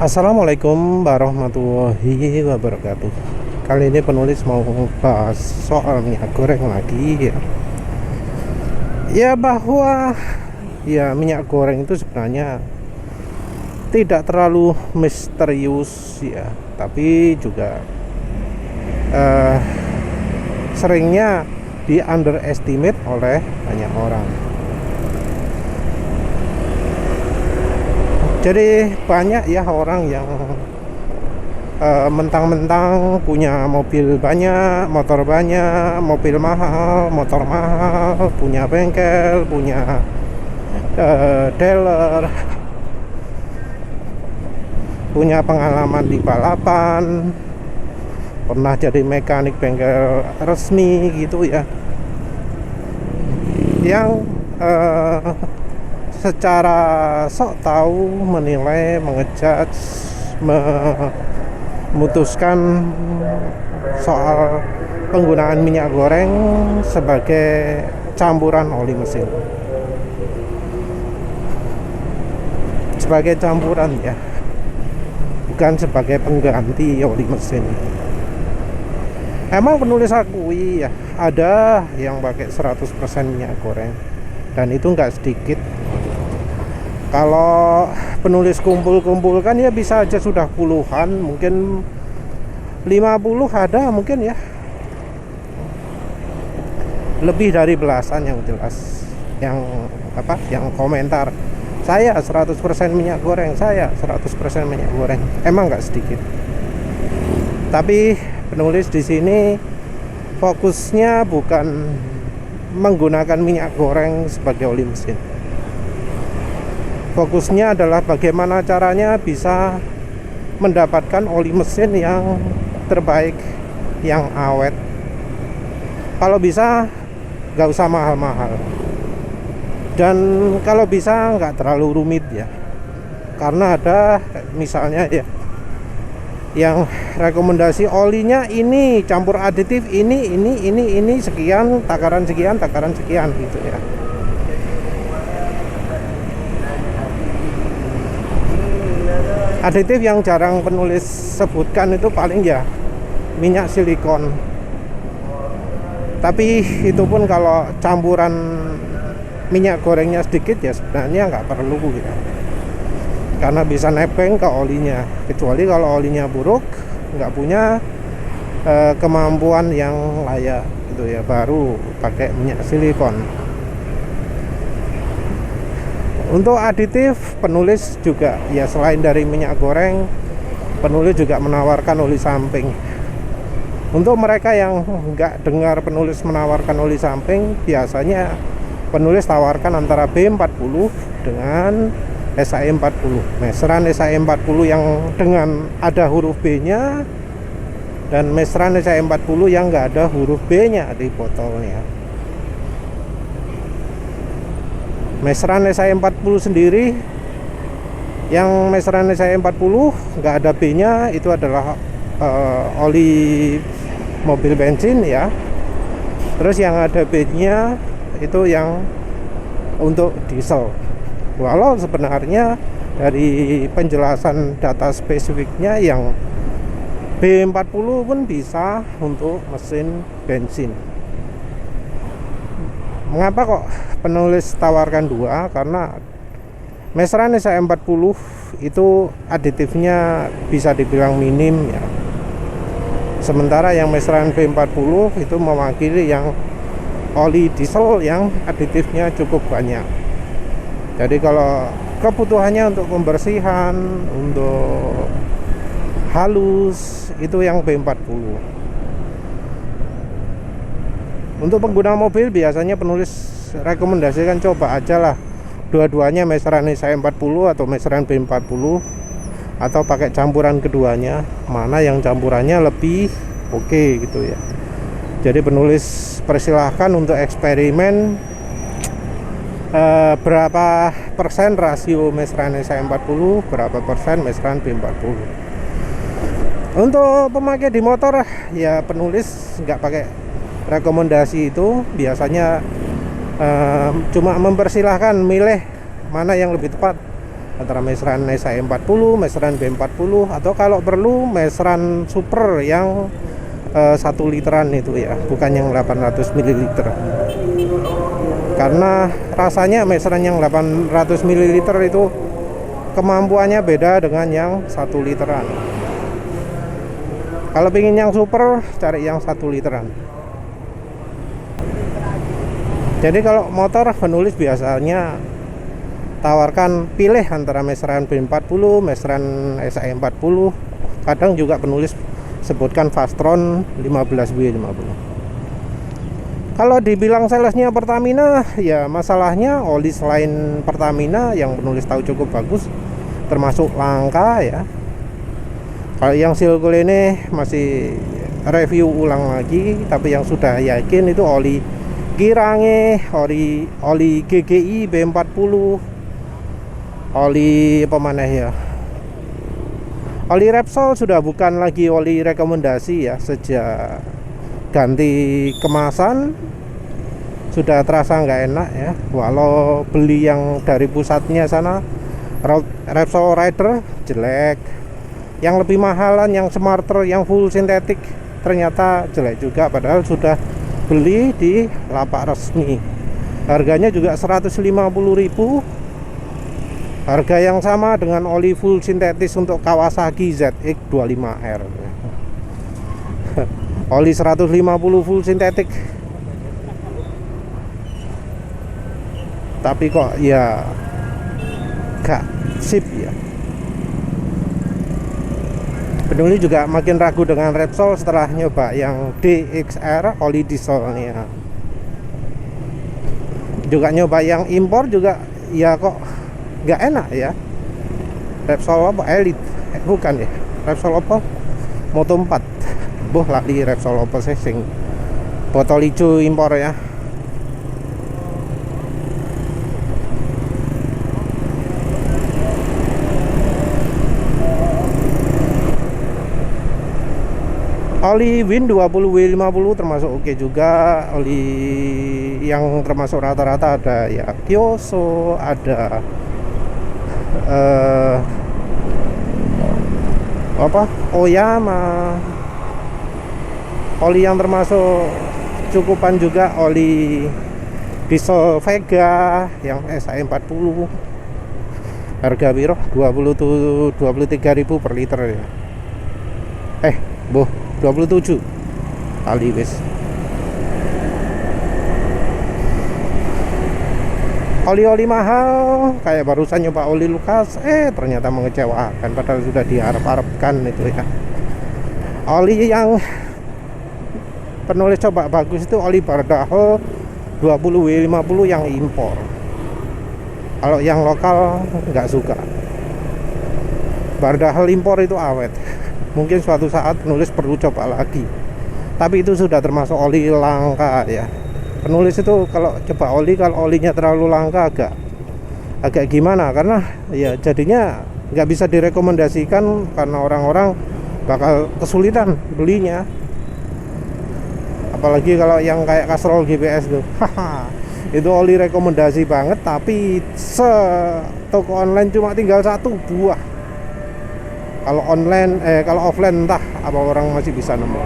Assalamualaikum warahmatullahi wabarakatuh. Kali ini penulis mau bahas soal minyak goreng lagi ya. Ya bahwa minyak goreng itu sebenarnya tidak terlalu misterius ya, tapi juga seringnya di underestimate oleh banyak orang. Jadi banyak ya orang yang mentang-mentang punya mobil banyak, motor banyak, mobil mahal, motor mahal, punya bengkel, punya dealer, punya pengalaman di balapan, pernah jadi mekanik bengkel resmi gitu ya, yang secara sok tahu menilai, mengejudge, memutuskan soal penggunaan minyak goreng sebagai campuran oli mesin, sebagai campuran ya, bukan sebagai pengganti oli mesin. Emang penulis akui ya, ada yang pakai 100% minyak goreng, dan itu nggak sedikit. Kalau penulis kumpul-kumpulkan ya bisa aja sudah puluhan, mungkin 50 ada mungkin ya, lebih dari belasan yang jelas, yang komentar saya 100% minyak goreng, saya 100% minyak goreng. Emang nggak sedikit. Tapi penulis di sini fokusnya bukan menggunakan minyak goreng sebagai oli mesin. Fokusnya adalah bagaimana caranya bisa mendapatkan oli mesin yang terbaik, yang awet. Kalau bisa nggak usah mahal-mahal, dan kalau bisa nggak terlalu rumit ya, karena ada misalnya ya yang rekomendasi olinya ini campur aditif ini sekian, takaran sekian gitu ya. Aditif yang jarang penulis sebutkan itu paling ya minyak silikon. Tapi itu pun kalau campuran minyak gorengnya sedikit ya sebenarnya nggak perlu ya, karena bisa nebeng ke olinya. Kecuali kalau olinya buruk, nggak punya kemampuan yang layak gitu ya, baru pakai minyak silikon. Untuk aditif, penulis juga ya selain dari minyak goreng, penulis juga menawarkan oli samping. Untuk mereka yang nggak dengar penulis menawarkan oli samping, biasanya penulis tawarkan antara B40 dengan SAE40. Meseran SAE40 yang dengan ada huruf B-nya, dan meseran SAE40 yang nggak ada huruf B-nya di botolnya. Meseran SAE40 sendiri, yang meseran SAE40 nggak ada B-nya, itu adalah oli mobil bensin ya. Terus yang ada B-nya itu yang untuk diesel. Walau sebenarnya dari penjelasan data spesifiknya yang B40 pun bisa untuk mesin bensin. Mengapa kok penulis tawarkan dua? Karena meseran SAE40 itu aditifnya bisa dibilang minim ya. Sementara yang meseran B40 itu mewakili yang oli diesel yang aditifnya cukup banyak. Jadi kalau kebutuhannya untuk pembersihan, untuk halus, itu yang B40. Untuk pengguna mobil biasanya penulis rekomendasikan coba aja lah dua-duanya, meseran SAE40 atau meseran B40, atau pakai campuran keduanya, mana yang campurannya lebih oke gitu ya. Jadi penulis persilahkan untuk eksperimen berapa persen rasio meseran SAE40, berapa persen meseran B40. Untuk pemakai di motor ya penulis nggak pakai rekomendasi itu, biasanya cuma mempersilahkan milih mana yang lebih tepat, antara meseran SAE 40, meseran B40, atau kalau perlu meseran super yang 1 literan itu ya, bukan yang 800 ml. Karena rasanya meseran yang 800 ml itu kemampuannya beda dengan yang 1 literan. Kalau pingin yang super, cari yang 1 literan. Jadi kalau motor penulis biasanya tawarkan pilih antara meseran B40, meseran SAE 40. Kadang juga penulis sebutkan Fastron 15W50. Kalau dibilang salesnya Pertamina, ya masalahnya oli selain Pertamina yang penulis tahu cukup bagus, termasuk langka ya. Kalau yang Silkul ini masih review ulang lagi, tapi yang sudah yakin itu oli Kirange, oli GGI B40, oli apa mana ya, oli Repsol sudah bukan lagi oli rekomendasi ya. Sejak ganti kemasan sudah terasa nggak enak ya. Walau beli yang dari pusatnya sana, Repsol Rider jelek, yang lebih mahalan, yang Smarter, yang full sintetik ternyata jelek juga, padahal sudah beli di lapak resmi. Harganya juga 150.000, harga yang sama dengan oli full sintetis untuk Kawasaki ZX25R. Oli 150 full sintetik, tapi kok ya gak sip ya. Penulis juga makin ragu dengan Repsol setelah nyoba yang DXR oli dieselnya. Juga nyoba yang impor juga ya kok nggak enak ya. Repsol apa Elite? Bukan ya. Repsol apa? Moto 4. Boh lali Repsol apa sing botol hijau impor ya. Oli Win 20W50 termasuk oke juga. Oli yang termasuk rata-rata ada ya Kyoso, ada Oyama. Oli yang termasuk cukupan juga oli diesel Vega yang SAE 40. Harga biro 23.000 per liter ya. 27 kali wis. Oli-oli mahal kayak barusan nyoba oli Lucas, ternyata mengecewakan, padahal sudah diharap-harapkan itu ya. Oli yang penulis coba bagus itu oli Bardahl 20W50 yang impor. Kalau yang lokal nggak suka. Bardahl impor itu awet. Mungkin suatu saat penulis perlu coba lagi, tapi itu sudah termasuk oli langka ya. Penulis itu kalau coba oli, kalau olinya terlalu langka agak gimana, karena ya jadinya nggak bisa direkomendasikan karena orang-orang bakal kesulitan belinya. Apalagi kalau yang kayak Castrol GPS tuh itu oli rekomendasi banget, tapi toko online cuma tinggal 1 buah. Kalau online, kalau offline entah apa orang masih bisa nemu.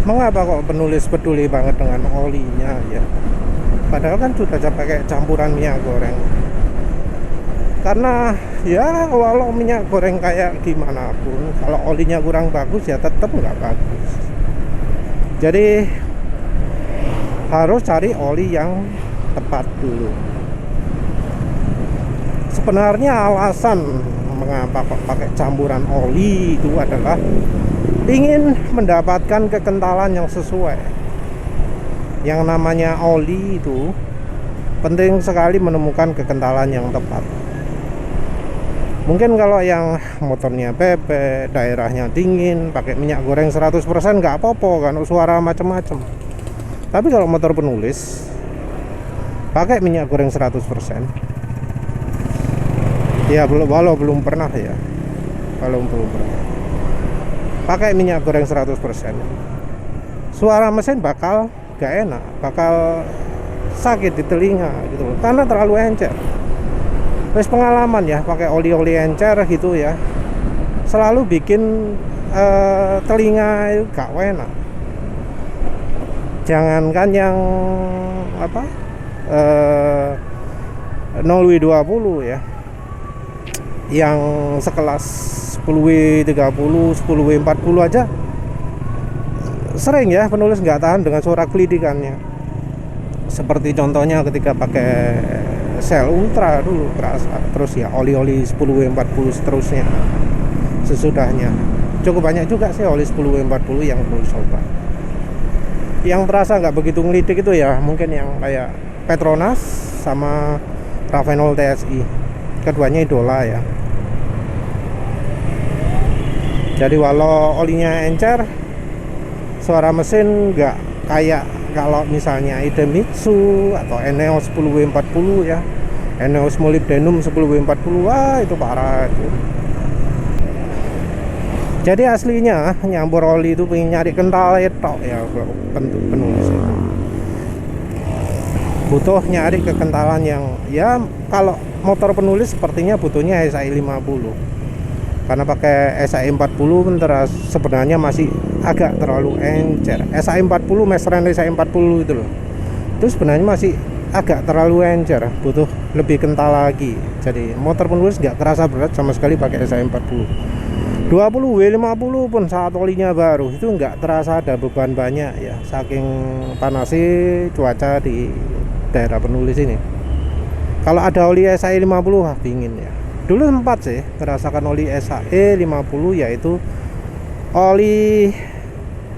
Mengapa kok penulis peduli banget dengan olinya ya? Padahal kan sudah pakai campuran minyak goreng. Karena ya walau minyak goreng kayak gimana pun, kalau olinya kurang bagus ya tetap nggak bagus. Jadi harus cari oli yang tepat dulu. Sebenarnya alasan mengapa kok pakai campuran oli itu adalah ingin mendapatkan kekentalan yang sesuai. Yang namanya oli itu penting sekali menemukan kekentalan yang tepat. Mungkin kalau yang motornya bebek, daerahnya dingin, pakai minyak goreng 100% nggak apa-apa kan, suara macam-macam. Tapi kalau motor penulis pakai minyak goreng 100%, ya walau belum pernah ya, belum pernah pakai minyak goreng 100%, suara mesin bakal gak enak, bakal sakit di telinga gitu loh, karena terlalu encer. Wis pengalaman ya pakai oli-oli encer gitu ya, selalu bikin telinga itu gak enak. Jangankan yang apa 0W20 ya, yang sekelas 10W30, 10W40 aja sering ya penulis nggak tahan dengan suara kelidikannya. Seperti contohnya ketika pakai Shell Ultra dulu kerasa, terus ya oli-oli 10W40 seterusnya sesudahnya. Cukup banyak juga sih oli 10W40 yang penulis coba. Yang terasa nggak begitu ngelidik itu ya mungkin yang kayak Petronas sama Ravenol TSI, keduanya idola ya. Jadi walau olinya encer, suara mesin nggak kayak kalau misalnya Idemitsu atau Eneos 10W40 ya, Eneos Molybdenum 10W40, wah itu parah itu. Jadi aslinya nyambur oli itu pengen nyari kental tok ya, penulis itu butuh nyari kekentalan yang ya, kalau motor penulis sepertinya butuhnya SAI 50, karena pakai SAI 40 sebenarnya masih agak terlalu encer. SAI 40 meseran SAI 40 itu loh, itu sebenarnya masih agak terlalu encer, butuh lebih kental lagi. Jadi motor penulis nggak kerasa berat sama sekali pakai SAI 40. 20W50 pun saat olinya baru itu nggak terasa ada beban banyak ya, saking panasnya cuaca di daerah penulis ini. Kalau ada oli SAE 50 wah dingin ya. Dulu sempat sih merasakan oli SAE 50, yaitu oli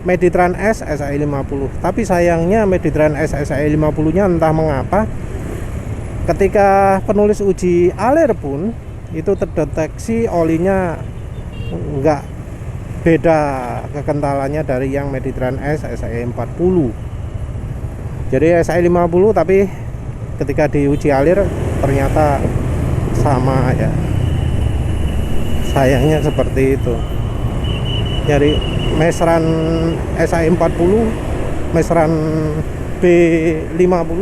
Meditran S SAE 50. Tapi sayangnya Meditran S SAE 50 nya entah mengapa ketika penulis uji alir pun itu terdeteksi olinya nggak beda kekentalannya dari yang Meditran S SAE 40. Jadi SAE 50 tapi ketika diuji alir ternyata sama ya, sayangnya seperti itu. Jadi meseran SAE 40, meseran B50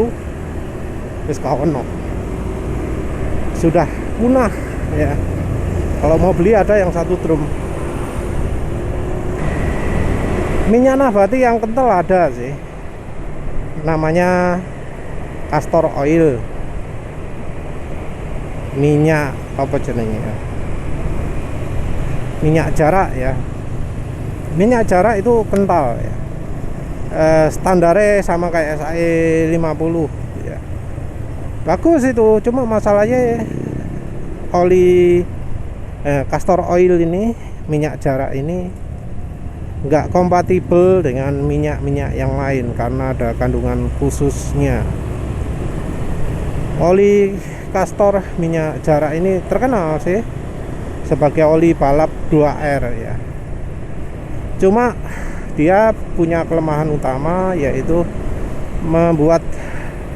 wis kawono, sudah punah ya. Kalau mau beli ada yang 1 drum. Minyak nabati yang kental ada sih, namanya castor oil, minyak apa jenengnya, minyak jarak ya. Minyak jarak itu kental ya, standarnya sama kayak SAE 50 ya. Bagus itu, cuma masalahnya oli castor oil ini, minyak jarak ini nggak kompatibel dengan minyak-minyak yang lain karena ada kandungan khususnya. Oli castor minyak jarak ini terkenal sih sebagai oli balap 2R ya. Cuma dia punya kelemahan utama, yaitu membuat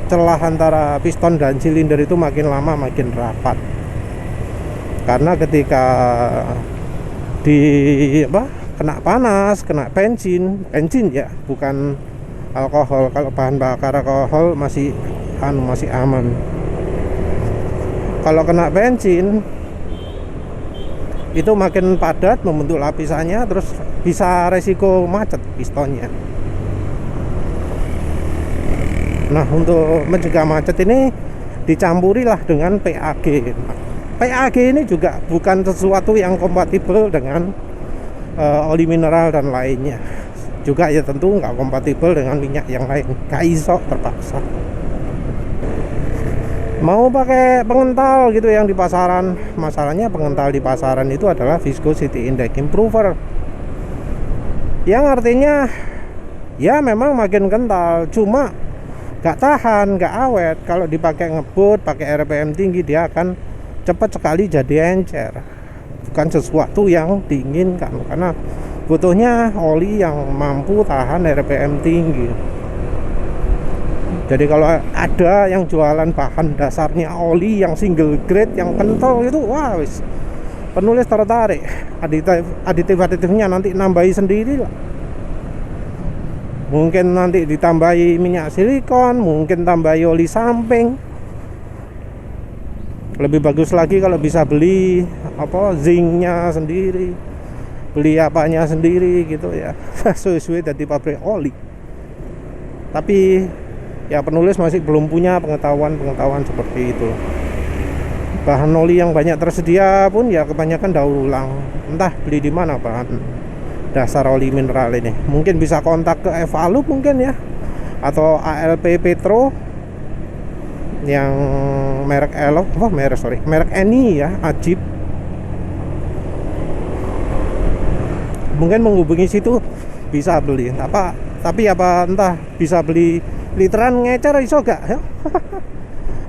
celah antara piston dan silinder itu makin lama makin rapat. Karena ketika kena panas, kena bensin ya, bukan alkohol. Kalau bahan bakar alkohol masih aman. Kalau kena bensin itu makin padat membentuk lapisannya, terus bisa resiko macet pistonnya. Nah, untuk mencegah macet ini dicampurilah dengan PAG. PAG ini juga bukan sesuatu yang kompatibel dengan oli mineral dan lainnya. Juga ya tentu nggak kompatibel dengan minyak yang lain. Nggak iso, terpaksa. Mau pakai pengental gitu yang di pasaran. Masalahnya pengental di pasaran itu adalah viscosity index improver, yang artinya ya memang makin kental, cuma nggak tahan, nggak awet. Kalau dipakai ngebut, pakai RPM tinggi, dia akan cepat sekali jadi encer. Bukan sesuatu yang diinginkan, karena butuhnya oli yang mampu tahan RPM tinggi. Jadi kalau ada yang jualan bahan dasarnya oli yang single grade yang kental itu, wah wis, penulis tertarik. Aditif-aditifnya nanti nambahi sendiri lah. Mungkin nanti ditambahi minyak silikon, mungkin tambahi oli samping. Lebih bagus lagi kalau bisa beli apa zincnya sendiri, beli apanya sendiri gitu ya. Sesuai dari pabrik oli. Tapi ya penulis masih belum punya pengetahuan seperti itu. Bahan oli yang banyak tersedia pun ya kebanyakan daur ulang. Entah beli di mana bahan dasar oli mineral ini. Mungkin bisa kontak ke Evalup mungkin ya, atau ALP Petro yang merek merek Eni ya, Ajib. Mungkin menghubungi situ bisa beli. Tapi apa entah bisa beli literan ngecer iso gak ya?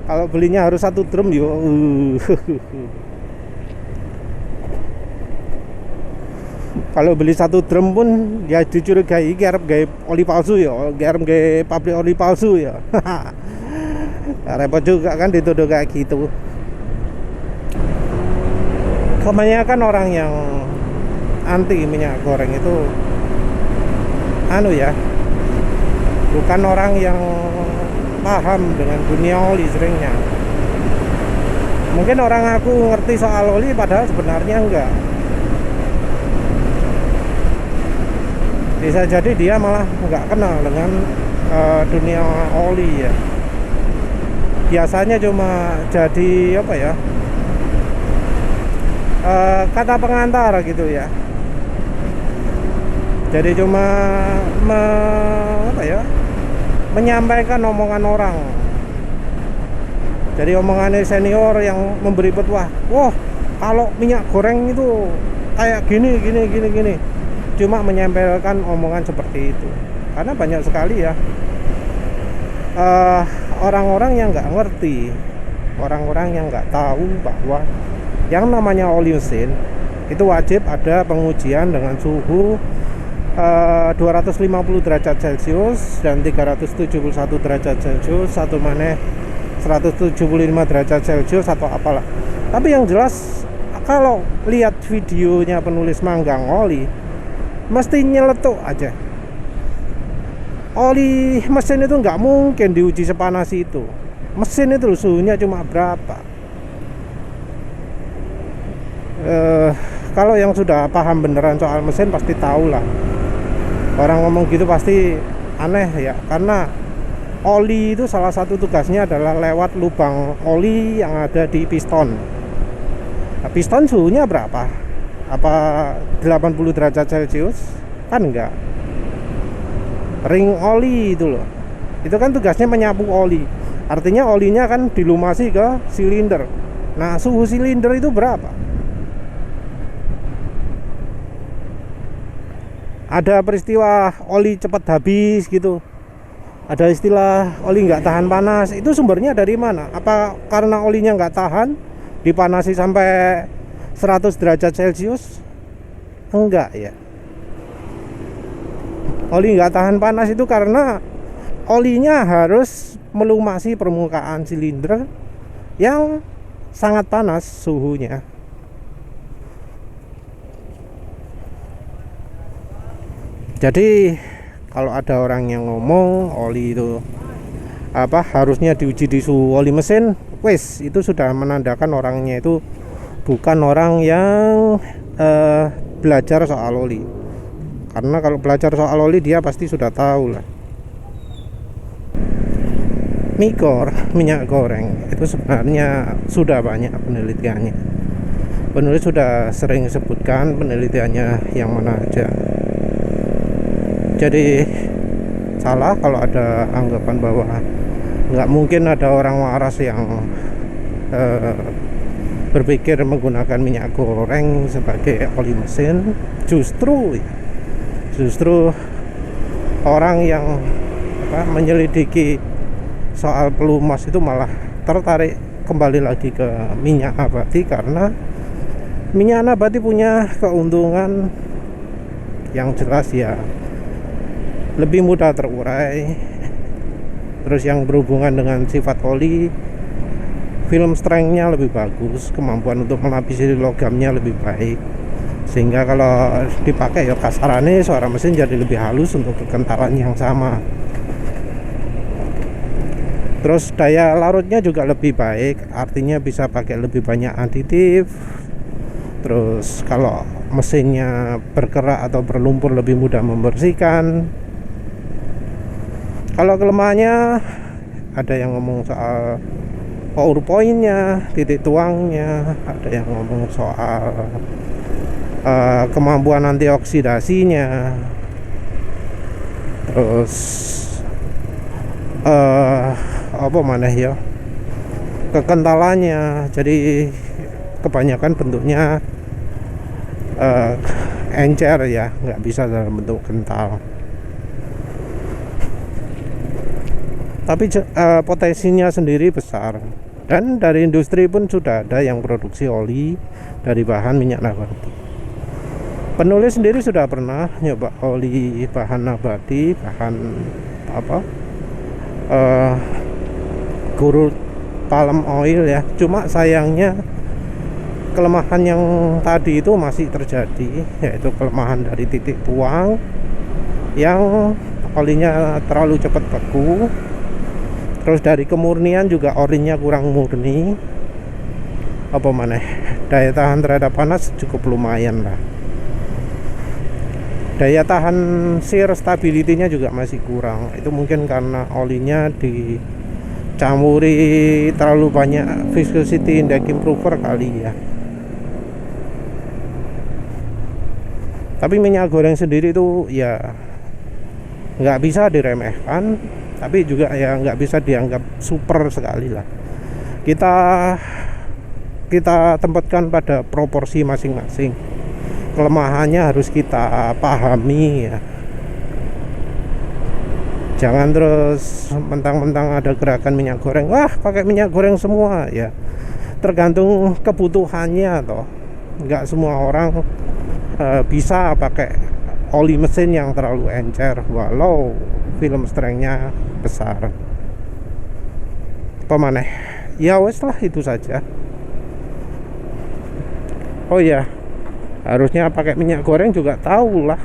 Kalau belinya harus 1 drum yo. Kalau beli 1 drum pun ya dicurigai arep gawe oli palsu ya, arep gawe pabrik oli palsu ya. Repot juga kan dituduh kayak gitu. Kebanyakan orang yang anti minyak goreng itu bukan orang yang paham dengan dunia oli seringnya. Mungkin orang aku ngerti soal oli padahal sebenarnya enggak. Bisa jadi dia malah enggak kenal dengan dunia oli ya. Biasanya cuma jadi kata pengantar gitu ya. Jadi cuma menyampaikan omongan orang. Jadi omongannya senior yang memberi petuah. Wah, kalau minyak goreng itu kayak gini. Cuma menyampaikan omongan seperti itu. Karena banyak sekali ya orang-orang yang nggak ngerti, orang-orang yang nggak tahu bahwa yang namanya oli mesin itu wajib ada pengujian dengan suhu 250 derajat Celcius dan 371 derajat Celcius, satu maneh 175 derajat Celcius atau apalah. Tapi yang jelas kalau lihat videonya penulis manggang oli mesti nyeletuk aja. Oli mesin itu nggak mungkin diuji sepanas itu. Mesin itu suhunya cuma berapa? Kalau yang sudah paham beneran soal mesin pasti tahu lah. Orang ngomong gitu pasti aneh ya, karena oli itu salah satu tugasnya adalah lewat lubang oli yang ada di piston. Nah, piston suhunya berapa? Apa 80 derajat Celcius? Kan enggak. Ring oli itu loh, itu kan tugasnya menyapu oli. Artinya olinya kan dilumasi ke silinder. Nah, suhu silinder itu berapa? Ada peristiwa oli cepat habis gitu, ada istilah oli nggak tahan panas. Itu sumbernya dari mana? Apa karena olinya nggak tahan dipanasi sampai 100 derajat Celcius? Enggak ya. Oli nggak tahan panas itu karena olinya harus melumasi permukaan silinder yang sangat panas suhunya. Jadi kalau ada orang yang ngomong oli itu harusnya diuji di suhu oli mesin, wes itu sudah menandakan orangnya itu bukan orang yang belajar soal oli. Karena kalau belajar soal oli dia pasti sudah tahu lah. Minyak goreng itu sebenarnya sudah banyak penelitiannya. Penulis sudah sering sebutkan penelitiannya yang mana aja. Jadi salah kalau ada anggapan bahwa nggak mungkin ada orang waras yang berpikir menggunakan minyak goreng sebagai oli mesin. Justru orang yang menyelidiki soal pelumas itu malah tertarik kembali lagi ke minyak nabati, karena minyak nabati punya keuntungan yang jelas ya, lebih mudah terurai. Terus yang berhubungan dengan sifat oli, film strength-nya lebih bagus, kemampuan untuk melapisi logamnya lebih baik, sehingga kalau dipakai ya kasarannya suara mesin jadi lebih halus untuk kekentalan yang sama. Terus daya larutnya juga lebih baik, artinya bisa pakai lebih banyak aditif. Terus kalau mesinnya berkerak atau berlumpur lebih mudah membersihkan. Kalau kelemahannya ada yang ngomong soal power point-nya, titik tuangnya, ada yang ngomong soal kemampuan antioksidasinya, terus apa mana ya, kekentalannya. Jadi kebanyakan bentuknya encer ya, nggak bisa dalam bentuk kental. Tapi potensinya sendiri besar, dan dari industri pun sudah ada yang produksi oli dari bahan minyak nabati. Penulis sendiri sudah pernah nyoba oli bahan nabati, bahan apa, crude palm oil ya. Cuma sayangnya kelemahan yang tadi itu masih terjadi, yaitu kelemahan dari titik tuang yang olinya terlalu cepat beku. Terus dari kemurnian juga orinya kurang murni. Apa mana, daya tahan terhadap panas cukup lumayan lah. Daya tahan shear stability-nya juga masih kurang. Itu mungkin karena olinya dicampuri terlalu banyak viscosity index improver kali ya. Tapi minyak goreng sendiri itu ya nggak bisa diremehkan, tapi juga ya nggak bisa dianggap super sekali lah. Kita tempatkan pada proporsi masing-masing. Kelemahannya harus kita pahami ya. Jangan terus mentang-mentang ada gerakan minyak goreng, wah pakai minyak goreng semua ya. Tergantung kebutuhannya toh. Nggak semua orang bisa pakai oli mesin yang terlalu encer walau film strength-nya besar. Apa maneh? Ya wes lah, itu saja. Oh ya, harusnya pakai minyak goreng juga tahu lah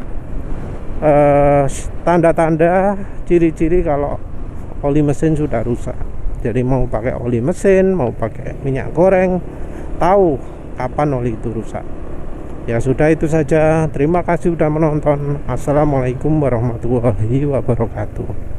tanda-tanda ciri-ciri kalau oli mesin sudah rusak. Jadi mau pakai oli mesin, mau pakai minyak goreng, tahu kapan oli itu rusak. Ya sudah, itu saja. Terima kasih sudah menonton. Assalamualaikum warahmatullahi wabarakatuh.